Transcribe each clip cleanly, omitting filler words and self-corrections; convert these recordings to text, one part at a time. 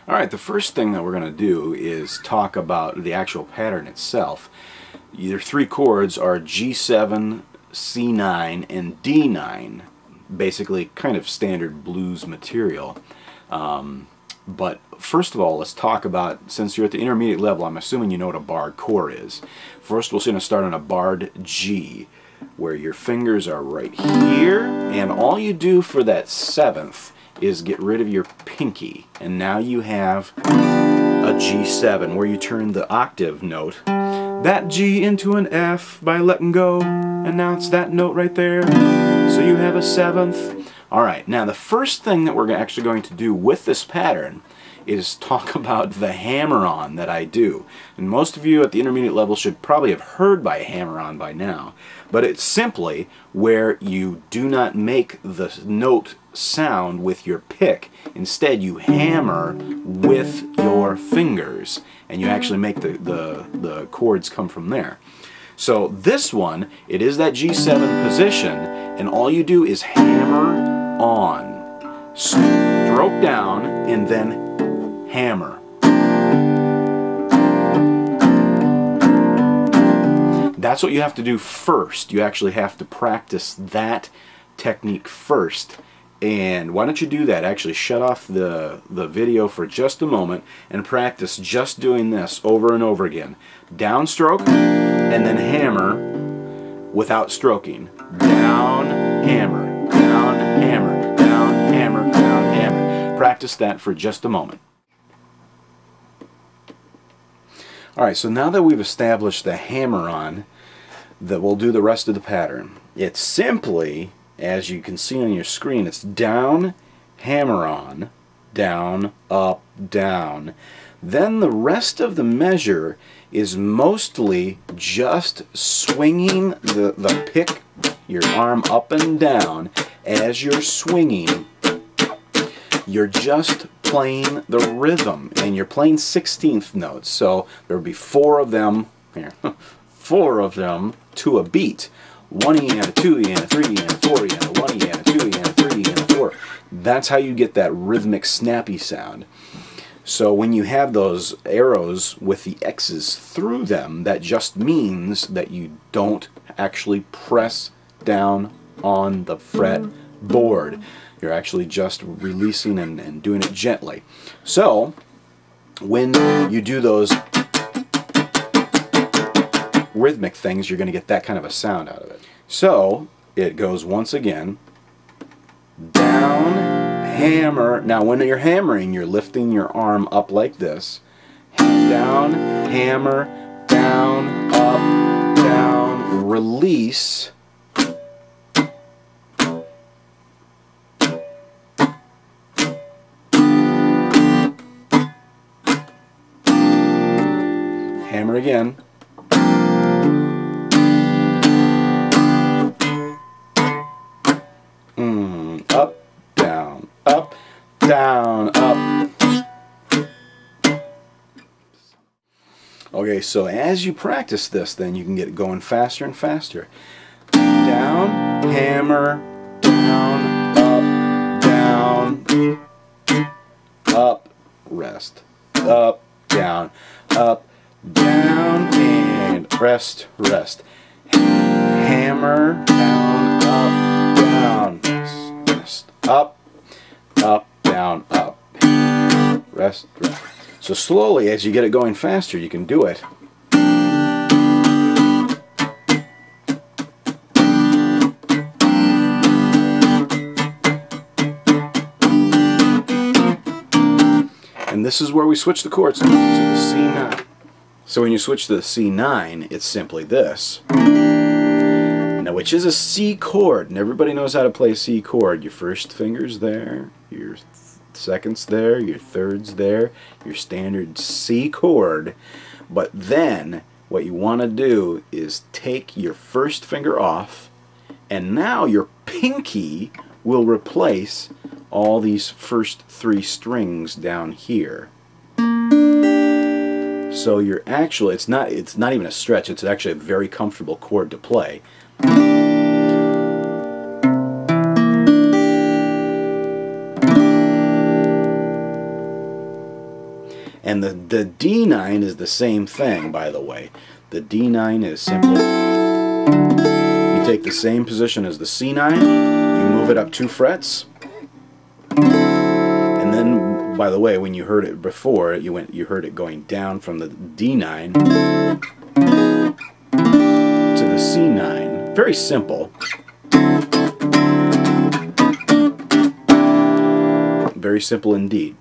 Alright, the first thing that we're going to do is talk about the actual pattern itself. Your three chords are G7, C9, and D9. Basically kind of standard blues material. But first of all, let's talk about, since you're at the intermediate level, I'm assuming you know what a barred chord is. First we're going to start on a barred G, where your fingers are right here, and all you do for that seventh is get rid of your pinky, and now you have a G7 where you turn the octave note, that G, into an F by letting go, and now it's that note right there, so you have a seventh. Alright, now the first thing that we're actually going to do with this pattern is talk about the hammer-on that I do. And most of you at the intermediate level should probably have heard by hammer-on by now. But it's simply where you do not make the note sound with your pick. Instead, you hammer with your fingers, and you actually make the chords come from there. So this one, it is that G7 position, and all you do is hammer on, stroke down, and then hammer. That's what you have to do first. You actually have to practice that technique first. And why don't you do that? Actually shut off the video for just a moment and practice just doing this over and over again. Downstroke and then hammer without stroking. Down, hammer, down, hammer, down, hammer, down, hammer. Practice that for just a moment. Alright, so now that we've established the hammer-on, that we'll do the rest of the pattern. It's simply, as you can see on your screen, it's down, hammer-on, down, up, down. Then the rest of the measure is mostly just swinging the pick, your arm up and down. As you're swinging, you're just playing the rhythm, and you're playing 16th notes, so there'll be four of them here, four of them to a beat. 1 E and a 2 E and a 3 E and a 4 E and a 1 E and a 2 E and a 3 E and a 4. That's how you get that rhythmic snappy sound. So when you have those arrows with the X's through them, that just means that you don't actually press down on the fretboard. You're actually just releasing and doing it gently. So when you do those rhythmic things, you're going to get that kind of a sound out of it. So it goes once again, down, hammer. Now when you're hammering, you're lifting your arm up like this. Down, hammer, down, up, down, release. Hammer again. Up, down, up, down, up. Okay, so as you practice this, then you can get it going faster and faster. Down, hammer, down, up, down, up, rest, up, down, and rest, rest. Hammer, down, up, down, rest, up, down, up, rest, rest. So slowly, as you get it going faster, you can do it. And this is where we switch the chords to the C9. So when you switch to the C9, it's simply this. Now, which is a C chord, and everybody knows how to play a C chord. Your first finger's there, your second's there, your third's there, your standard C chord. But then, what you want to do is take your first finger off, and now your pinky will replace all these first three strings down here. So you're actually, it's not even a stretch, it's actually a very comfortable chord to play. And the D9 is the same thing, by the way. The D9 is simple. You take the same position as the C9, you move it up 2 frets, and then, by the way, when you heard it before, you heard it going down from the D9 to the C9. Very simple. Very simple indeed.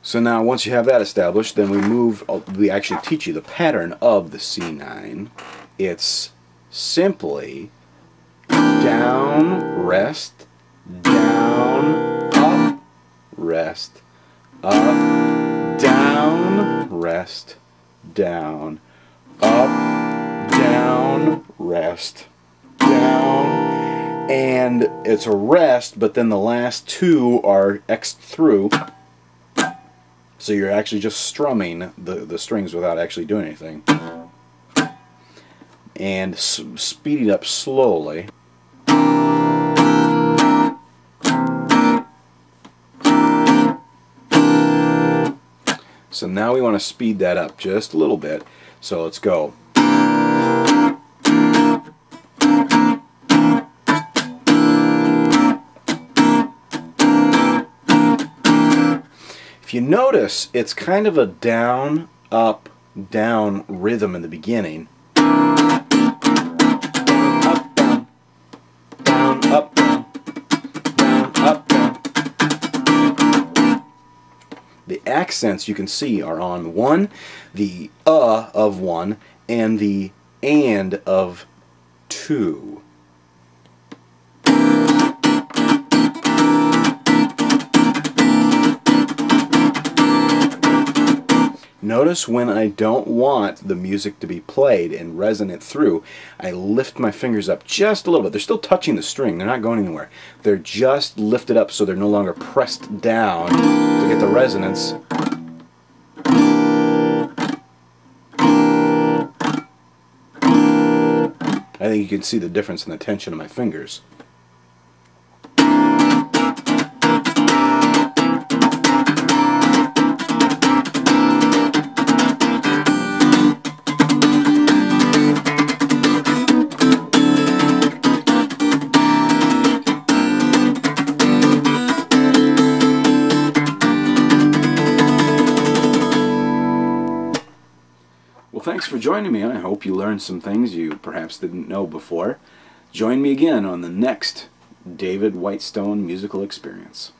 So now once you have that established, then we actually teach you the pattern of the C9. It's simply down, rest, down, up, rest, up, down, rest, down, up, down, rest, down, and it's a rest, but then the last 2 are X'd through. So you're actually just strumming the strings without actually doing anything. And speed it up slowly. So now we want to speed that up just a little bit. So let's go. If you notice, it's kind of a down, up, down rhythm in the beginning. Down, up, down, down, up, down, down, up, down. The accents you can see are on 1, the of 1, and the and of 2. Notice when I don't want the music to be played and resonant through, I lift my fingers up just a little bit. They're still touching the string. They're not going anywhere. They're just lifted up so they're no longer pressed down to get the resonance. I think you can see the difference in the tension of my fingers. Well, thanks for joining me. I hope you learned some things you perhaps didn't know before. Join me again on the next David Whitestone musical experience.